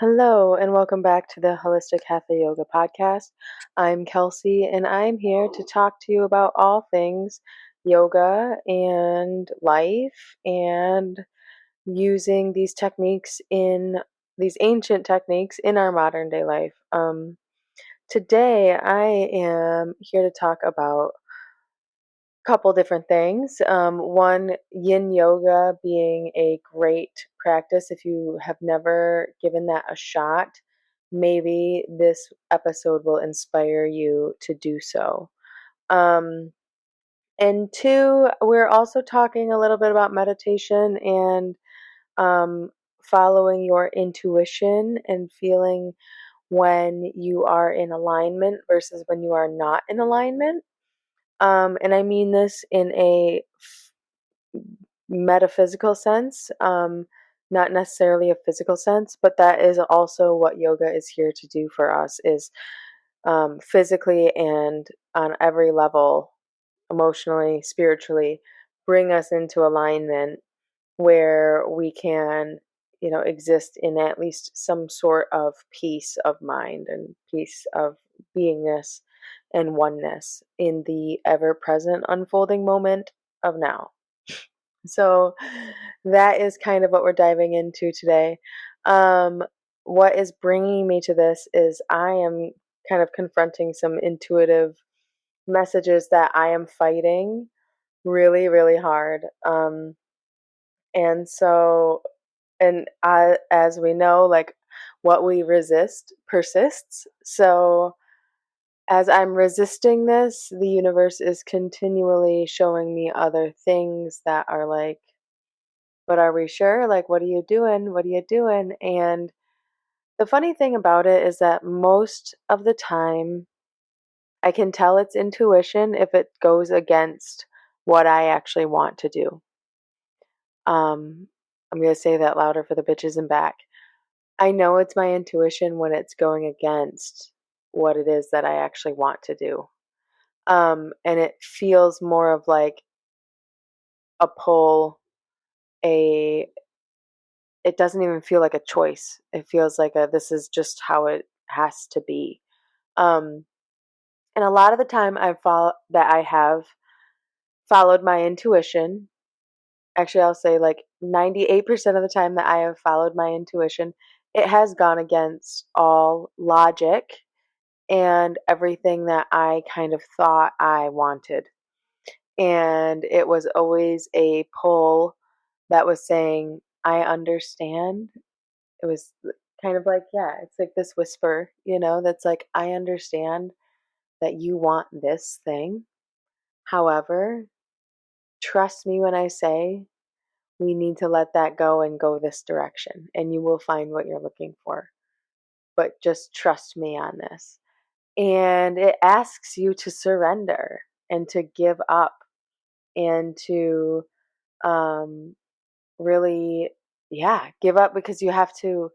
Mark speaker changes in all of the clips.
Speaker 1: Hello, and welcome back to the Holistic Hatha Yoga podcast. I'm Kelsey, and I'm here to talk to you about all things yoga and life and using these ancient techniques in our modern day life. Today, I am here to talk about couple different things. One, yin yoga being a great practice. If you have never given that a shot, maybe this episode will inspire you to do so. Um, and two, we're also talking a little bit about meditation and um, following your intuition and feeling when you are in alignment versus when you are not in alignment. And I mean this in a metaphysical sense, not necessarily a physical sense, but that is also what yoga is here to do for us is physically and on every level, emotionally, spiritually, bring us into alignment where we can, exist in at least some sort of peace of mind and peace of beingness and oneness in the ever present unfolding moment of now. So that is kind of what we're diving into today. Um, what is bringing me to this is I am kind of confronting some intuitive messages that I am fighting really, really hard. And so, as we know, like what we resist persists. So, as I'm resisting this, the universe is continually showing me other things that are like, but are we sure? Like, what are you doing? What are you doing? And the funny thing about it is that most of the time, I can tell it's intuition if it goes against what I actually want to do. I'm going to say that louder for the bitches in back. I know it's my intuition when it's going against what it is that I actually want to do. And it feels more of like a pull, a it doesn't even feel like a choice. It feels like this is just how it has to be. Um, and a lot of the time I have followed my intuition. Actually, I'll say like 98% of the time that I have followed my intuition, it has gone against all logic and everything that I kind of thought I wanted. And it was always a pull that was saying, I understand. It was kind of like, yeah, it's like this whisper, that's like, I understand that you want this thing. However, trust me when I say we need to let that go and go this direction, and you will find what you're looking for. But just trust me on this. And it asks you to surrender and to give up and to um, really, yeah, give up because you have to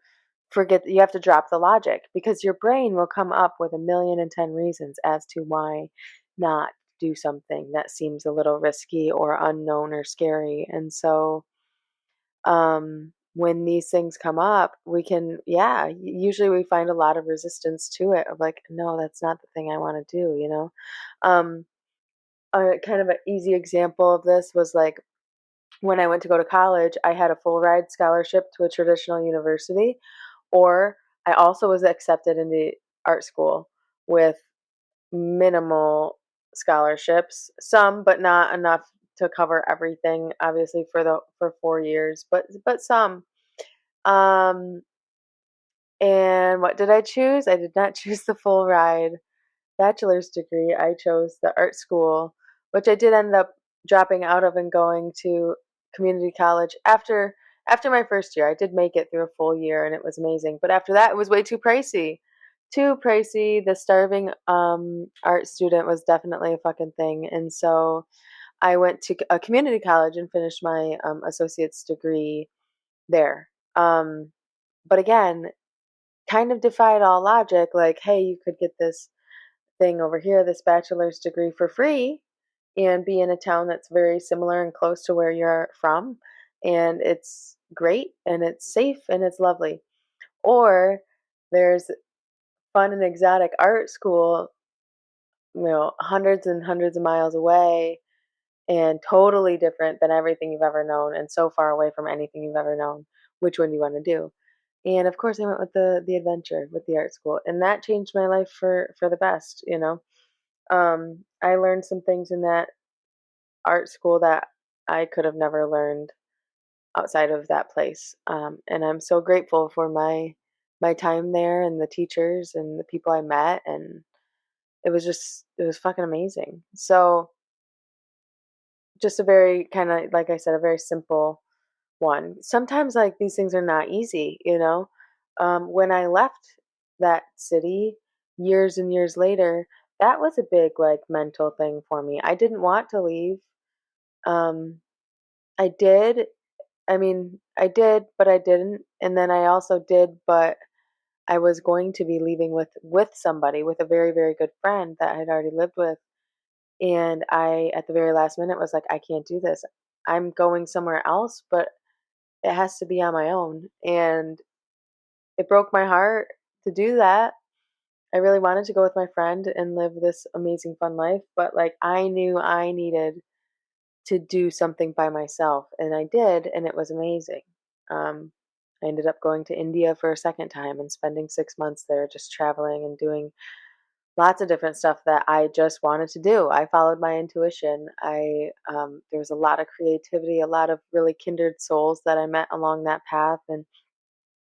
Speaker 1: drop the logic because your brain will come up with 1,000,010 reasons as to why not do something that seems a little risky or unknown or scary. And so when these things come up, usually we find a lot of resistance to it of like, no, that's not the thing I want to do. Um, a kind of an easy example of this was like when I went to go to college, I had a full ride scholarship to a traditional university, or I also was accepted into art school with minimal scholarships, some, but not enough to cover everything, obviously for 4 years, but some. Um, and what did I choose? I did not choose the full ride bachelor's degree. I chose the art school, which I did end up dropping out of and going to community college after my first year. I did make it through a full year and it was amazing. But after that, it was way too pricey. Too pricey. The starving art student was definitely a fucking thing. And so I went to a community college and finished my associate's degree there. But again, kind of defied all logic. Like, hey, you could get this thing over here, this bachelor's degree for free, and be in a town that's very similar and close to where you're from. And it's great and it's safe and it's lovely. Or there's fun and exotic art school, hundreds and hundreds of miles away and totally different than everything you've ever known and so far away from anything you've ever known. Which one do you want to do? And of course I went with the adventure with the art school, and that changed my life for the best, I learned some things in that art school that I could have never learned outside of that place. And I'm so grateful for my time there and the teachers and the people I met, and it was fucking amazing. So just a very kind of, like I said, a very simple one. Sometimes like these things are not easy. When I left that city years and years later, that was a big like mental thing for me. I didn't want to leave. Um, I did. I mean, I did, but I didn't. And then I also did, but I was going to be leaving with somebody, with a very very good friend that I had already lived with. And I, at the very last minute, was like, I can't do this. I'm going somewhere else, but it has to be on my own. And it broke my heart to do that. I really wanted to go with my friend and live this amazing fun life, but like I knew I needed to do something by myself, and I did, and it was amazing. Um, I ended up going to India for a second time and spending 6 months there, just traveling and doing lots of different stuff that I just wanted to do. I followed my intuition. There was a lot of creativity, a lot of really kindred souls that I met along that path, and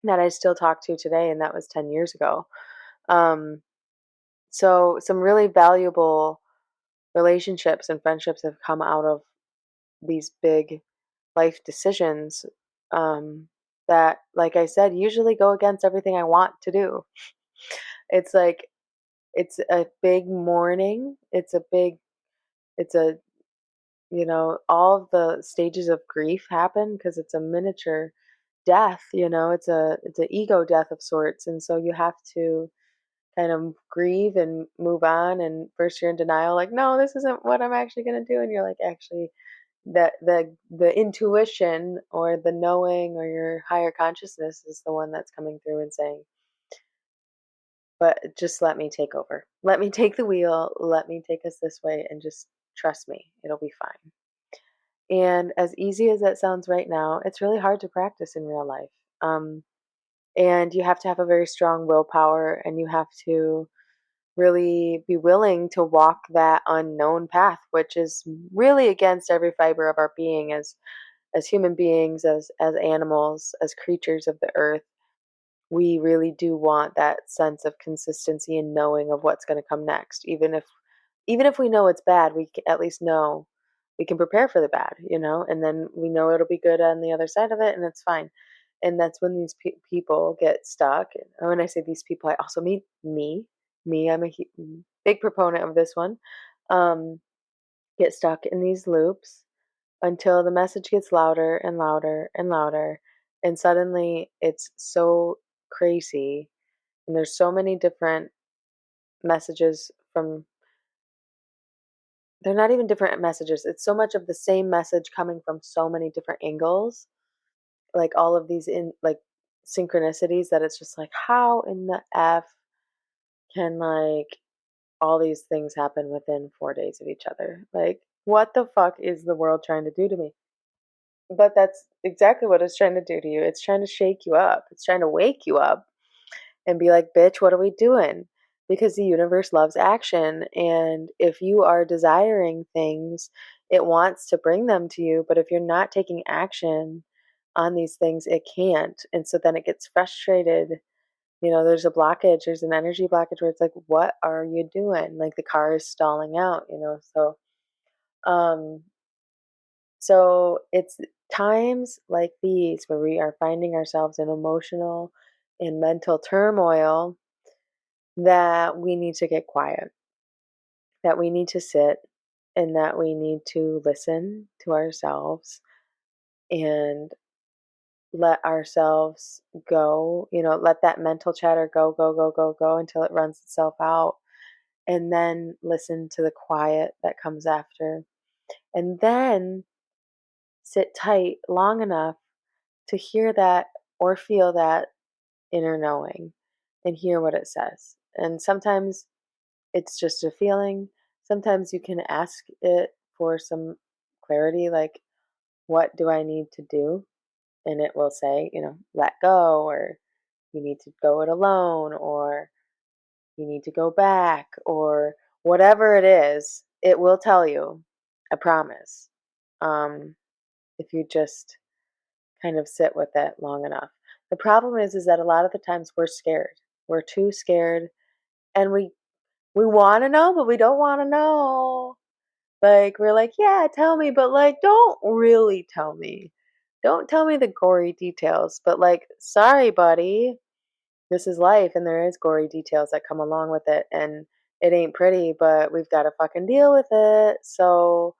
Speaker 1: that I still talk to today, and that was 10 years ago. Um, so some really valuable relationships and friendships have come out of these big life decisions, that, like I said, usually go against everything I want to do. It's like it's a big mourning. It's a all of the stages of grief happen because it's a miniature death. It's an ego death of sorts, and so you have to kind of grieve and move on. And first you're in denial, like, no, this isn't what I'm actually going to do, and you're like, actually, the intuition or the knowing or your higher consciousness is the one that's coming through and saying, but just let me take over, let me take the wheel, let me take us this way, and just trust me, it'll be fine. And as easy as that sounds right now, it's really hard to practice in real life. um, and you have to have a very strong willpower, and you have to really be willing to walk that unknown path, which is really against every fiber of our being, as human beings, as animals, as creatures of the earth. We really do want that sense of consistency and knowing of what's going to come next. Even if we know it's bad, we at least know we can prepare for the bad, and then we know it'll be good on the other side of it, and it's fine. And that's when these people get stuck. And when I say these people, I also mean me. I'm a big proponent of this one. Um, get stuck in these loops until the message gets louder and louder and louder, and suddenly it's so crazy, and there's so many different messages from they're not even different messages, it's so much of the same message coming from so many different angles, like all of these in like synchronicities, that it's just like, how in the f can like all these things happen within 4 days of each other? Like, what the fuck is the world trying to do to me? But that's exactly what it's trying to do to you. It's trying to shake you up. It's trying to wake you up and be like, bitch, what are we doing? Because the universe loves action. And if you are desiring things, it wants to bring them to you. But if you're not taking action on these things, it can't. And so then it gets frustrated. There's a blockage, there's an energy blockage where it's like, what are you doing? Like the car is stalling out. Um, so it's times like these where we are finding ourselves in emotional and mental turmoil that we need to get quiet, that we need to sit, and that we need to listen to ourselves and let ourselves go, let that mental chatter go, go, go, go, go until it runs itself out. And then listen to the quiet that comes after. And then sit tight long enough to hear that or feel that inner knowing and hear what it says. And sometimes it's just a feeling. Sometimes you can ask it for some clarity, like, what do I need to do? And it will say, let go, or you need to go it alone, or you need to go back, or whatever it is, it will tell you. I promise. Um, if you just kind of sit with it long enough. The problem is that a lot of the times we're scared. We're too scared, and we want to know, but we don't want to know. Like, we're like, yeah, tell me, but like, don't really tell me. Don't tell me the gory details, but like, sorry, buddy, this is life, and there is gory details that come along with it, and it ain't pretty, but we've got to fucking deal with it. So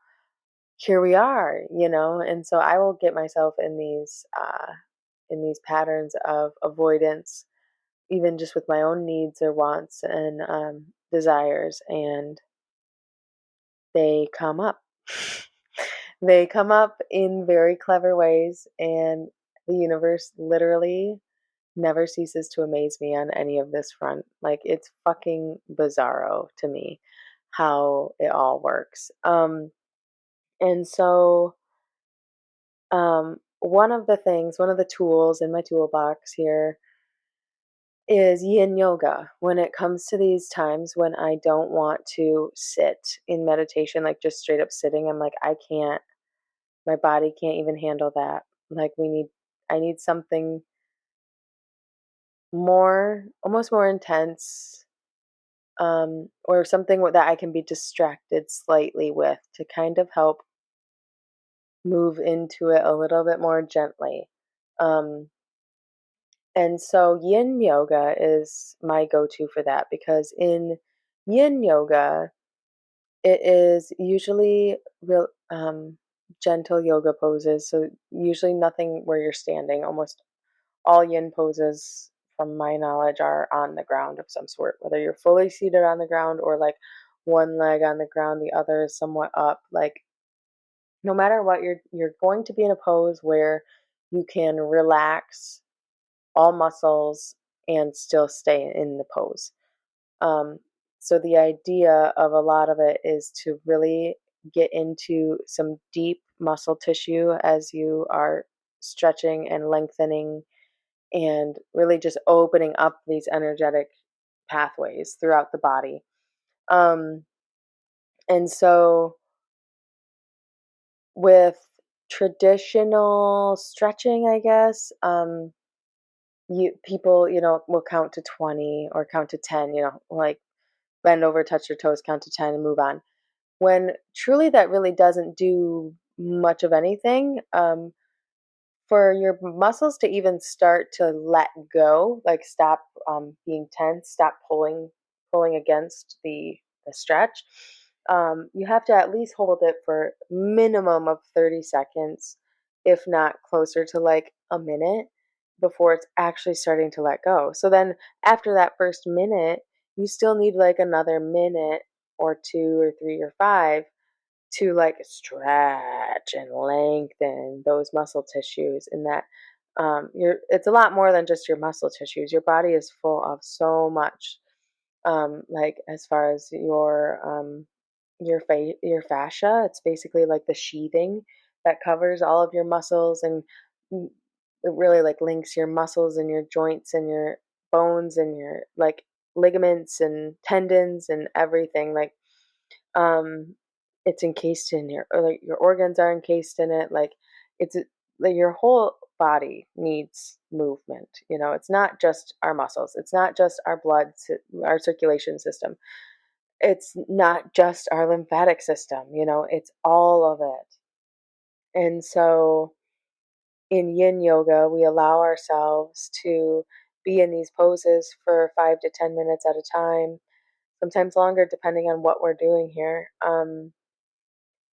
Speaker 1: here we are. And so I will get myself in these patterns of avoidance, even just with my own needs or wants and desires, and they come up. They come up in very clever ways, and the universe literally never ceases to amaze me on any of this front. Like, it's fucking bizarro to me how it all works. And so, one of the tools in my toolbox here is yin yoga. When it comes to these times when I don't want to sit in meditation, like just straight up sitting, I'm like, I can't, my body can't even handle that. Like, I need something more, almost more intense, or something that I can be distracted slightly with to kind of help move into it a little bit more gently. Um, and so yin yoga is my go to for that, because in yin yoga, it is usually real gentle yoga poses. So, usually nothing where you're standing. Almost all yin poses, from my knowledge, are on the ground of some sort, whether you're fully seated on the ground or like one leg on the ground, the other is somewhat up. Like, no matter what, you're going to be in a pose where you can relax all muscles and still stay in the pose. Um, so the idea of a lot of it is to really get into some deep muscle tissue as you are stretching and lengthening, and really just opening up these energetic pathways throughout the body. Um, and so with traditional stretching, I guess, you people, will count to 20 or count to 10, like bend over, touch your toes, count to 10 and move on. When truly that really doesn't do much of anything. For your muscles to even start to let go, like stop being tense, stop pulling against the stretch, you have to at least hold it for minimum of 30 seconds, if not closer to like a minute, before it's actually starting to let go. So then after that first minute, you still need like another minute or two or three or five to like stretch and lengthen those muscle tissues, and that it's a lot more than just your muscle tissues. Your body is full of so much, like as far as your fascia. It's basically like the sheathing that covers all of your muscles, and mm, it really like links your muscles and your joints and your bones and your like ligaments and tendons and everything. Like, um it's encased in like your organs are encased in it. Like, it's like your whole body needs movement. It's not just our muscles, it's not just our blood, our circulation system, it's not just our lymphatic system. It's all of it. And so in yin yoga, we allow ourselves to be in these poses for 5 to 10 minutes at a time, sometimes longer depending on what we're doing here.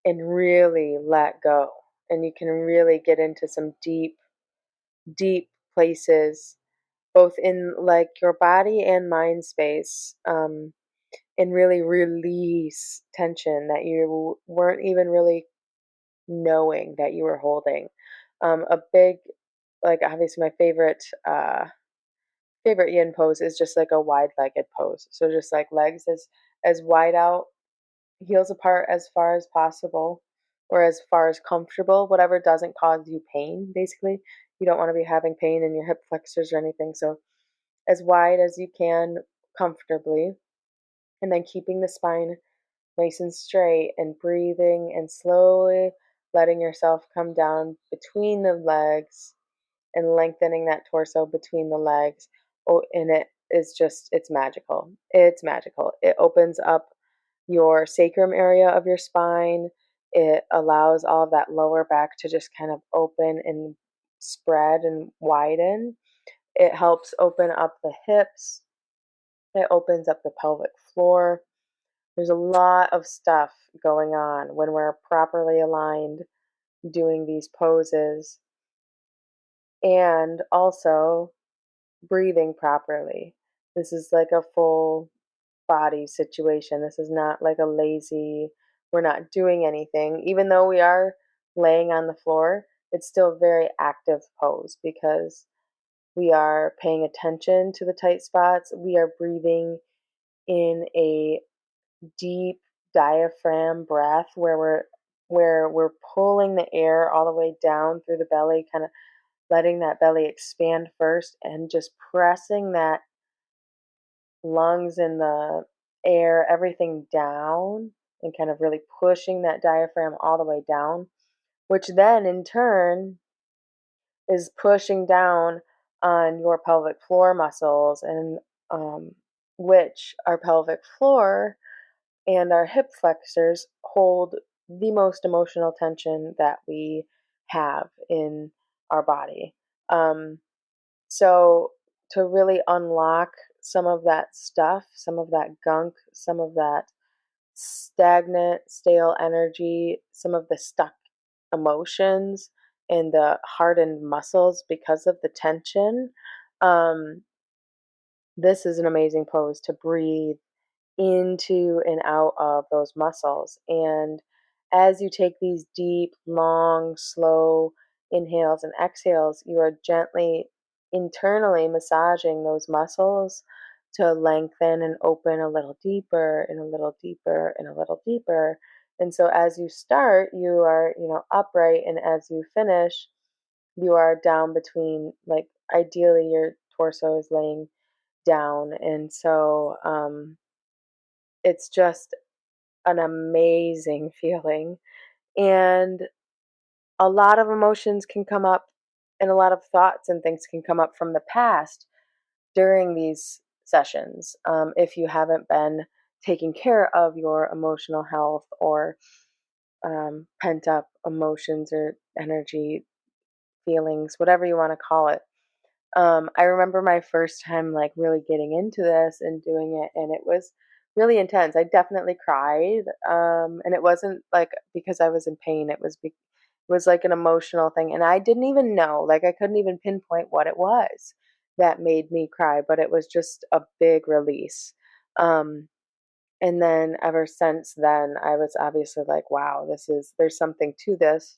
Speaker 1: And really let go. And you can really get into some deep, deep places, both in like your body and mind space, and really release tension that you weren't even really knowing that you were holding. A big, like, obviously, my favorite favorite yin pose is just like a wide-legged pose. So just like legs as wide out, heels apart as far as possible, or as far as comfortable, whatever doesn't cause you pain, basically. You don't want to be having pain in your hip flexors or anything. So as wide as you can comfortably, and then keeping the spine nice and straight and breathing and slowly letting yourself come down between the legs and lengthening that torso between the legs. Oh, and it is just, it's magical. It's magical. It opens up your sacrum area of your spine. It allows all of that lower back to just kind of open and spread and widen. It helps open up the hips. It opens up the pelvic floor. There's a lot of stuff going on when we're properly aligned doing these poses, and also breathing properly. This is like a full body situation. This is not like a lazy, we're not doing anything. Even though we are laying on the floor, it's still a very active pose because we are paying attention to the tight spots. We are breathing in a deep diaphragm breath where we're pulling the air all the way down through the belly, kind of letting that belly expand first and just pressing that lungs and the air, everything down, and kind of really pushing that diaphragm all the way down, which then in turn is pushing down on your pelvic floor muscles, and um, which our pelvic floor and our hip flexors hold the most emotional tension that we have in our body. Um, so, to really unlock some of that stuff, some of that gunk, some of that stagnant, stale energy, some of the stuck emotions and the hardened muscles because of the tension, um, this is an amazing pose to breathe into and out of those muscles. And as you take these deep, long, slow inhales and exhales, you are gently internally massaging those muscles to lengthen and open a little deeper and a little deeper and a little deeper. And so as you start, you are, upright, and as you finish, you are down between, like, ideally your torso is laying down. And so it's just an amazing feeling. And a lot of emotions can come up, and a lot of thoughts and things can come up from the past during these sessions. If you haven't been taking care of your emotional health, or pent up emotions or energy, feelings, whatever you want to call it. I remember my first time like really getting into this and doing it, and it was really intense. I definitely cried, and it wasn't like because I was in pain. It was like an emotional thing, and I didn't even know. Like I couldn't even pinpoint what it was that made me cry, but it was just a big release. Um, and then ever since then, I was obviously like, wow, there's something to this,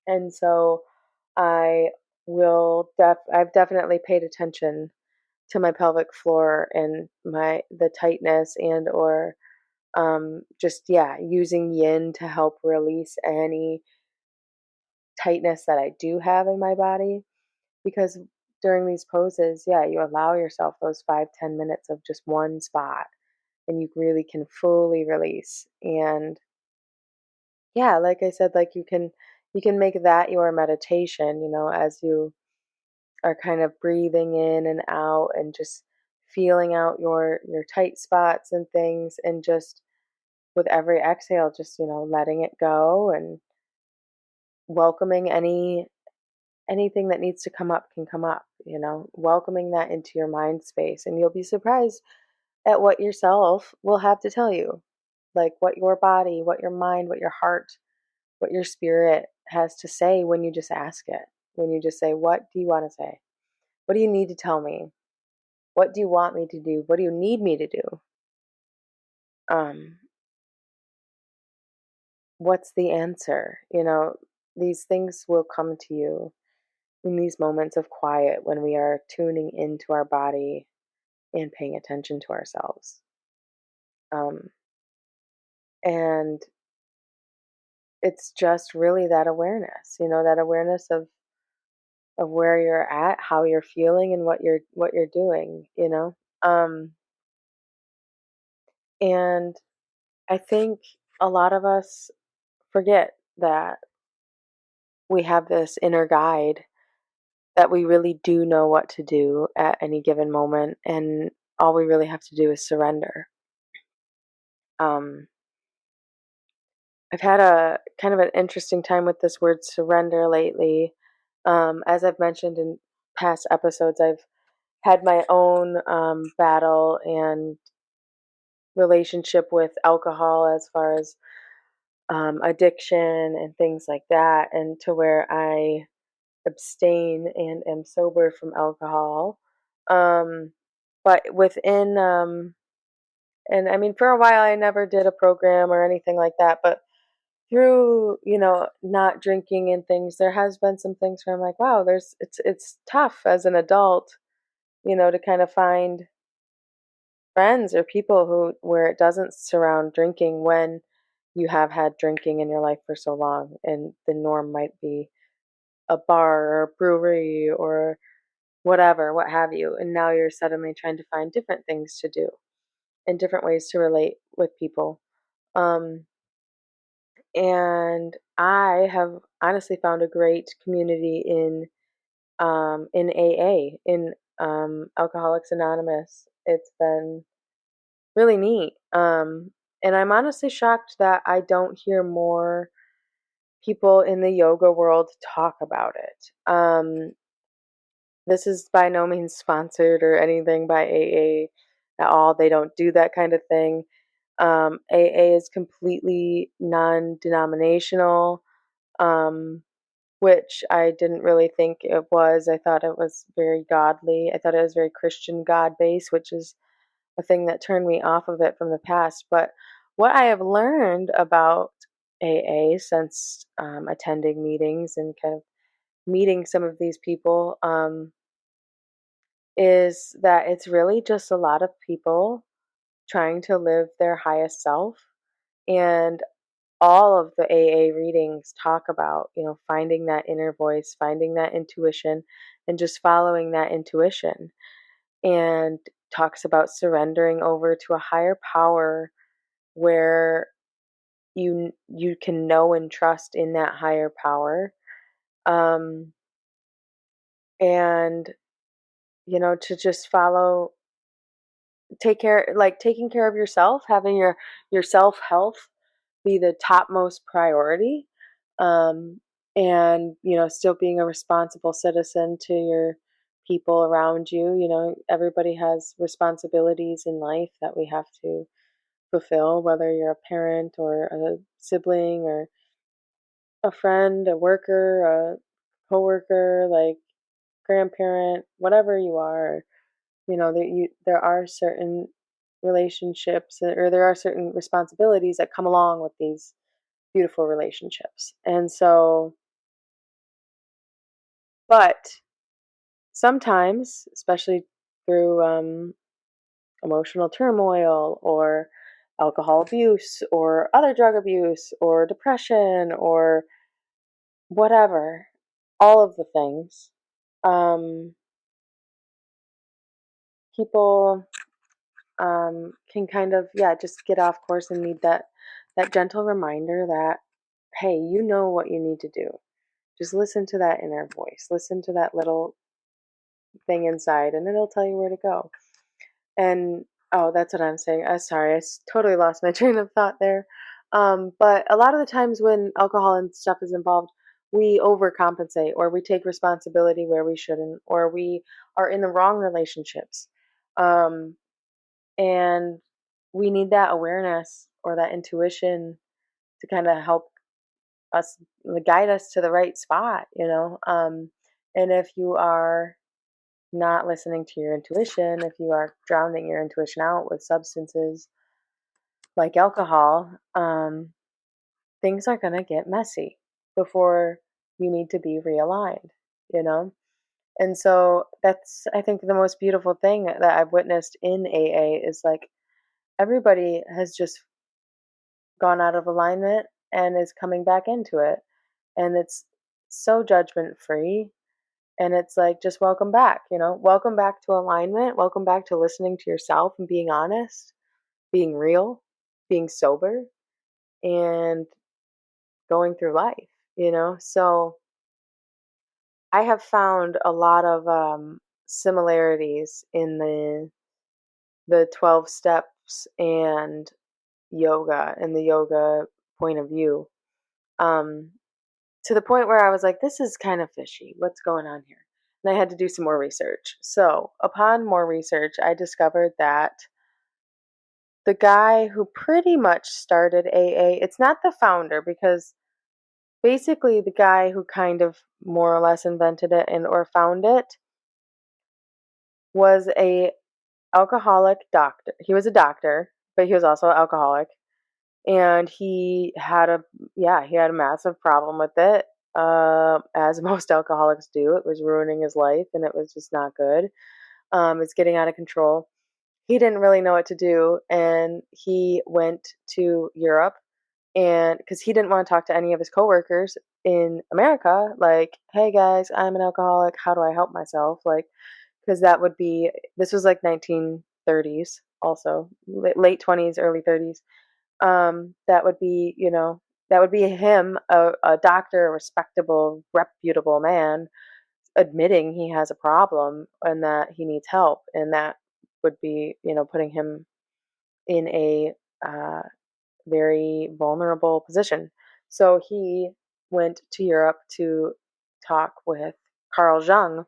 Speaker 1: and so I I've definitely paid attention to my pelvic floor and the tightness, and or just, yeah, using yin to help release any tightness that I do have in my body, because during these poses, yeah, you allow yourself those 5-10 minutes of just one spot, and you really can fully release. And yeah, like I said, like you can make that your meditation, as you are kind of breathing in and out and just feeling out your tight spots and things, and just with every exhale, just, letting it go and welcoming anything that needs to come up can come up, welcoming that into your mind space, and you'll be surprised at what yourself will have to tell you, like what your body, what your mind, what your heart, what your spirit has to say when you just ask it. When you just say, what do you want to say? What do you need to tell me? What do you want me to do? What do you need me to do? Um, what's the answer? These things will come to you. in these moments of quiet when we are tuning into our body and paying attention to ourselves. Um, and it's just really that awareness, that awareness of where you're at, how you're feeling, and what you're doing. Um, and I think a lot of us forget that we have this inner guide, that we really do know what to do at any given moment, and all we really have to do is surrender. Um, I've had a kind of an interesting time with this word surrender lately. As I've mentioned in past episodes, I've had my own battle and relationship with alcohol, as far as addiction and things like that, and to where I abstain and am sober from alcohol. Um, but and I mean, for a while, I never did a program or anything like that, but through not drinking and things, there has been some things where I'm like, wow, it's tough as an adult, to kind of find friends or people where it doesn't surround drinking, when you have had drinking in your life for so long, and the norm might be a bar or a brewery or whatever, what have you, and now you're suddenly trying to find different things to do and different ways to relate with people. um, and I have honestly found a great community in AA, in Alcoholics Anonymous. It's been really neat. And I'm honestly shocked that I don't hear more people in the yoga world talk about it. This is by no means sponsored or anything by AA at all. They don't do that kind of thing. AA is completely non denominational, which I didn't really think it was. I thought it was very godly. I thought it was very Christian, God based, which is a thing that turned me off of it from the past. But what I have learned about AA since attending meetings and kind of meeting some of these people, is that it's really just a lot of people trying to live their highest self. And all of the AA readings talk about, finding that inner voice, finding that intuition, and just following that intuition. And talks about surrendering over to a higher power, where you can know and trust in that higher power. um and to just follow, take care, like taking care of yourself, having your self health be the topmost priority. um and still being a responsible citizen to your people around you. Everybody has responsibilities in life that we have to fulfill, whether you're a parent or a sibling or a friend, a worker, a coworker, like grandparent, whatever you are. There are certain relationships, or there are certain responsibilities that come along with these beautiful relationships. And so, but sometimes, especially through emotional turmoil or alcohol abuse or other drug abuse or depression or whatever, all of the things, um, people can kind of, yeah, just get off course and need that gentle reminder that, hey, you know what you need to do. Just listen to that inner voice, listen to that little thing inside, and it'll tell you where to go. And oh, that's what I'm saying. Sorry, totally lost my train of thought there. But a lot of the times when alcohol and stuff is involved, we overcompensate, or we take responsibility where we shouldn't, or we are in the wrong relationships. Um, and we need that awareness or that intuition to kind of help us, guide us to the right spot. And if you are not listening to your intuition, if you are drowning your intuition out with substances like alcohol, things are going to get messy before you need to be realigned. you know? And so that's, I think, the most beautiful thing that I've witnessed in AA is like everybody has just gone out of alignment and is coming back into it. And it's so judgment free. And it's like, just welcome back, welcome back to alignment, welcome back to listening to yourself and being honest, being real, being sober, and going through life. So I have found a lot of similarities in the 12 steps and yoga and the yoga point of view. Um, to the point where I was like, this is kind of fishy. What's going on here? And I had to do some more research. So, upon more research, I discovered that the guy who pretty much started AA, it's not the founder, because basically the guy who kind of more or less invented it and or found it was a alcoholic doctor. He was a doctor, but he was also an alcoholic. And he had a massive problem with it, as most alcoholics do. It was ruining his life, and it was just not good. It's getting out of control. He didn't really know what to do, and he went to Europe, and because he didn't want to talk to any of his coworkers in America, like, hey guys, I'm an alcoholic. How do I help myself? Like, because this was like 1930s, also late 20s, early 30s. That would be, that would be him, a doctor, a respectable, reputable man, admitting he has a problem and that he needs help. And that would be, putting him in a very vulnerable position. So he went to Europe to talk with Carl Jung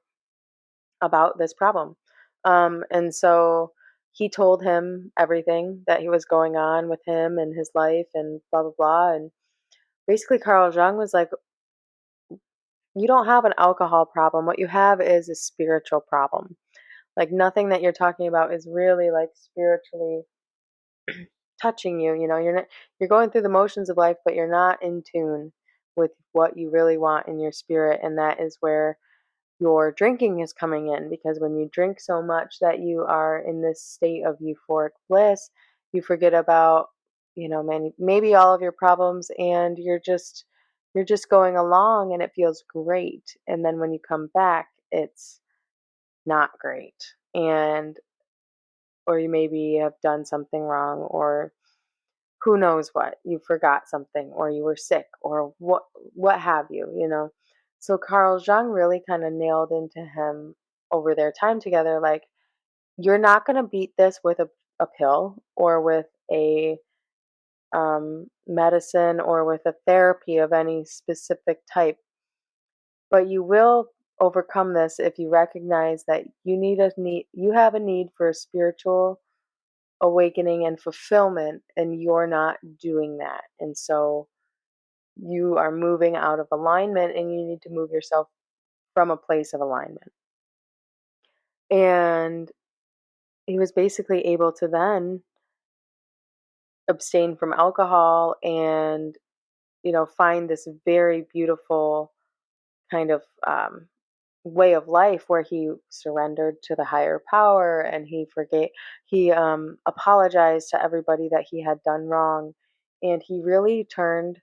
Speaker 1: about this problem. And so he told him everything that he was going on with him and his life and blah, blah, blah. And basically, Carl Jung was like, you don't have an alcohol problem. What you have is a spiritual problem. Like, nothing that you're talking about is really like spiritually touching you. You're going through the motions of life, but you're not in tune with what you really want in your spirit. And that is where your drinking is coming in, because when you drink so much that you are in this state of euphoric bliss, you forget about, maybe all of your problems, and you're just going along and it feels great. And then when you come back, it's not great. And or you maybe have done something wrong, or who knows what, you forgot something, or you were sick, or what have you. So Carl Jung really kind of nailed into him over their time together, like, you're not going to beat this with a pill, or with a medicine, or with a therapy of any specific type, but you will overcome this if you recognize that you have a need for a spiritual awakening and fulfillment, and you're not doing that. And so you are moving out of alignment, and you need to move yourself from a place of alignment. And he was basically able to then abstain from alcohol and, find this very beautiful kind of way of life where he surrendered to the higher power, and he apologized to everybody that he had done wrong, and he really turned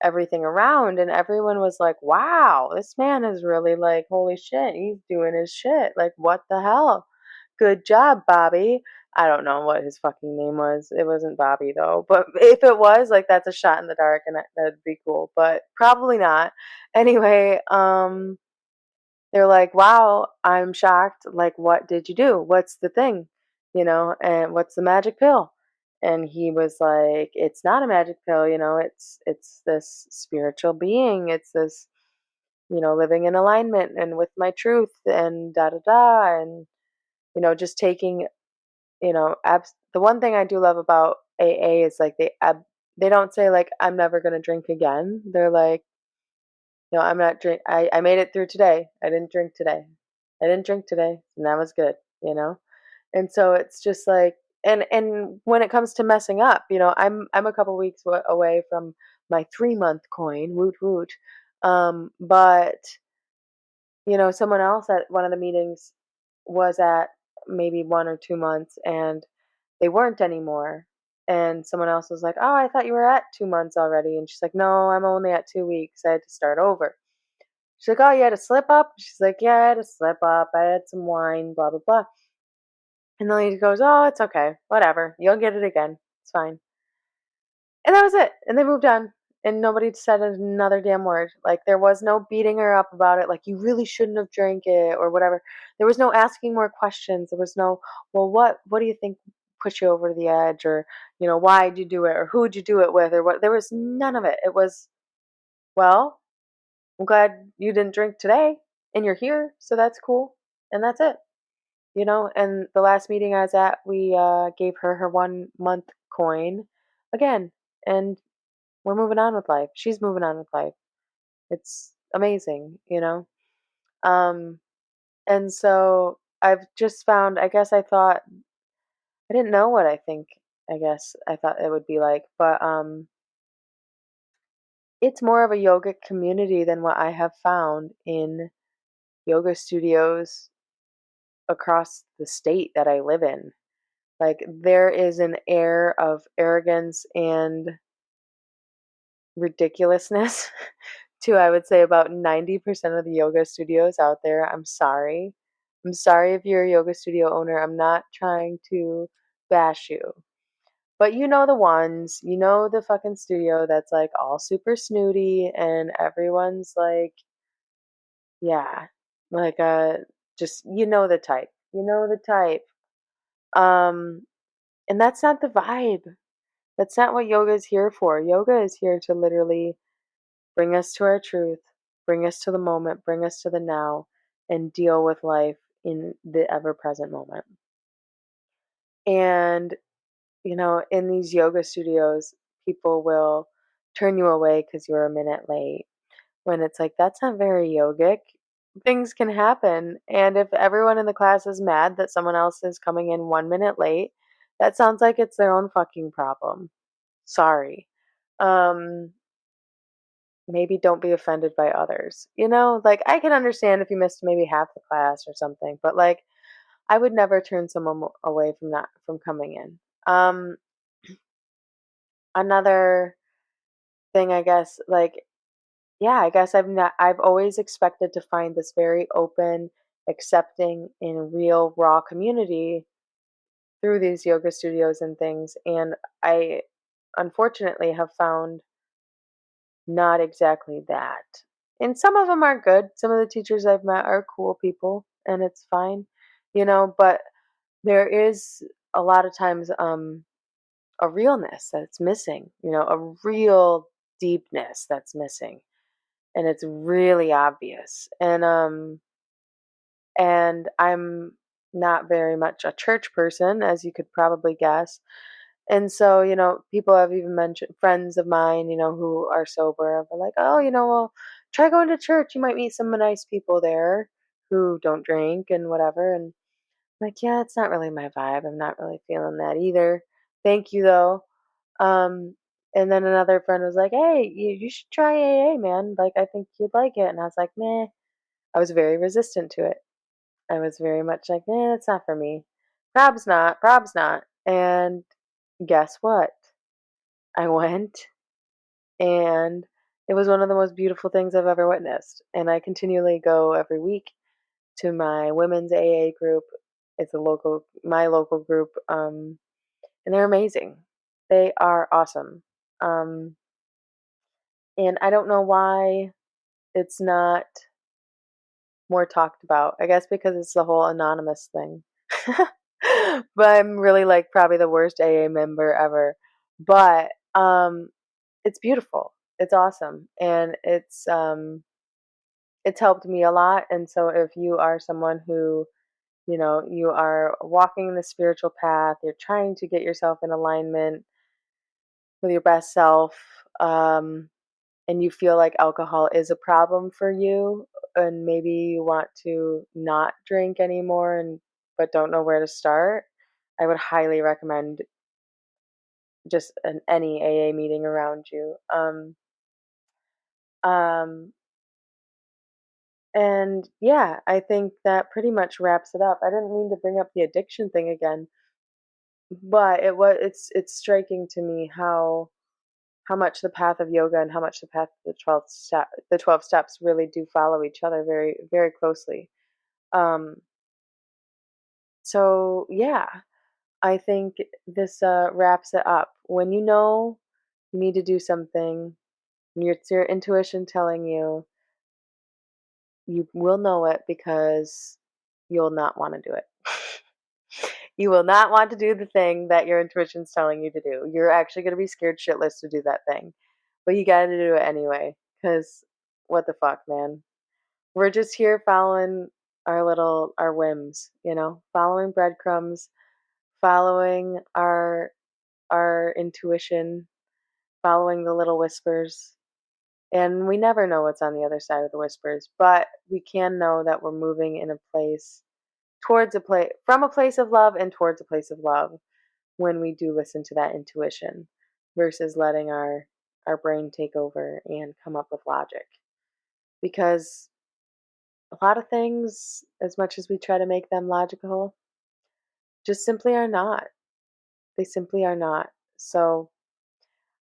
Speaker 1: everything around, and everyone was like, wow, this man is really, like, holy shit, he's doing his shit, like, what the hell, good job, Bobby. I don't know what his fucking name was. It wasn't Bobby though, but if it was, like, that's a shot in the dark, and that'd be cool, but probably not. Anyway, they're like, wow, I'm shocked, like, what did you do, what's the thing, and what's the magic pill? And he was like, it's not a magic pill, it's this spiritual being, it's this, living in alignment and with my truth, and da da da. And just taking, the one thing I do love about AA is, like, they don't say, like, I'm never going to drink again. They're like, no, I'm not drink. I made it through today. I didn't drink today. I didn't drink today, and that was good. And so it's just like, and when it comes to messing up, I'm a couple weeks away from my 3-month coin. Woot woot. But someone else at one of the meetings was at maybe 1 or 2 months and they weren't anymore. And someone else was like, "Oh, I thought you were at 2 months already." And she's like, "No, I'm only at 2 weeks. I had to start over." She's like, "Oh, you had a slip up?" She's like, "Yeah, I had a slip up. I had some wine, blah, blah, blah." And the lady goes, "Oh, it's okay. Whatever. You'll get it again. It's fine." And that was it. And they moved on. And nobody said another damn word. Like, there was no beating her up about it. Like, you really shouldn't have drank it or whatever. There was no asking more questions. There was no, well, what do you think put you over the edge? Or, why'd you do it? Or who'd you do it with? Or what? There was none of it. It was, well, I'm glad you didn't drink today and you're here. So that's cool. And that's it. And the last meeting I was at, we gave her 1 month coin again. And we're moving on with life. She's moving on with life. It's amazing. Um, and so I've just found, I guess I thought, I didn't know what I guess I thought it would be like, but it's more of a yoga community than what I have found in yoga studios across the state that I live in. Like, there is an air of arrogance and ridiculousness to, I would say, about 90% of the yoga studios out there. I'm sorry. I'm sorry if you're a yoga studio owner. I'm not trying to bash you. But the ones, the fucking studio that's like all super snooty and everyone's like, yeah, like just the type. You know the type. Um and that's not the vibe. That's not what yoga is here for. Yoga is here to literally bring us to our truth, bring us to the moment, bring us to the now, and deal with life in the ever present moment. And, in these yoga studios, people will turn you away because you're a minute late. When it's like, that's not very yogic. Things can happen. And if everyone in the class is mad that someone else is coming in 1 minute late, that sounds like it's their own fucking problem. Sorry. Um, Maybe don't be offended by others. Like, I can understand if you missed maybe half the class or something, but like, I would never turn someone away from coming in. Another thing, I guess, like, yeah, I guess I've always expected to find this very open, accepting, and real raw community through these yoga studios and things, and I unfortunately have found not exactly that. And some of them are good. Some of the teachers I've met are cool people, and it's fine. But there is a lot of times a realness that's missing, a real deepness that's missing, and it's really obvious. And I'm not very much a church person, as you could probably guess. And so, people have even mentioned, friends of mine, who are sober, are like, "Oh, well, try going to church. You might meet some nice people there who don't drink and whatever." And I'm like, yeah, it's not really my vibe. I'm not really feeling that either. Thank you, though. Um, and then another friend was like, "Hey, you should try AA, man. Like, I think you'd like it." And I was like, "Meh." I was very resistant to it. I was very much like, it's not for me. Prob's not. Prob's not. And guess what? I went, and it was one of the most beautiful things I've ever witnessed. And I continually go every week to my women's AA group. It's my local group, and they're amazing. They are awesome. Um, and I don't know why it's not more talked about. I guess because it's the whole anonymous thing. But I'm really like probably the worst AA member ever. But it's beautiful. It's awesome. And it's helped me a lot. And so if you are someone who, you are walking the spiritual path, you're trying to get yourself in alignment with your best self, and you feel like alcohol is a problem for you, and maybe you want to not drink anymore but don't know where to start, I would highly recommend just any AA meeting around you. Um, And yeah, I think that pretty much wraps it up. I didn't mean to bring up the addiction thing again, but it's striking to me how much the path of yoga and how much the path of the 12 steps really do follow each other very very closely. Um so yeah, I think this wraps it up. When you know you need to do something, it's your intuition telling you, you will know it because you'll not want to do it. You will not want to do the thing that your intuition's telling you to do. You're actually going to be scared shitless to do that thing. But you got to do it anyway. Because what the fuck, man? We're just here following our whims, following breadcrumbs, following our intuition, following the little whispers. And we never know what's on the other side of the whispers, but we can know that we're moving in a place towards a place from a place of love and towards a place of love when we do listen to that intuition versus letting our brain take over and come up with logic. Because a lot of things, as much as we try to make them logical, just simply are not. They simply are not. So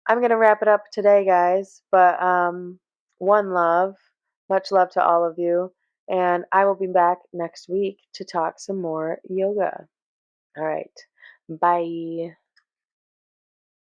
Speaker 1: I'm gonna wrap it up today, guys. But one love, much love to all of you, and I will be back next week to talk some more yoga. All right, bye.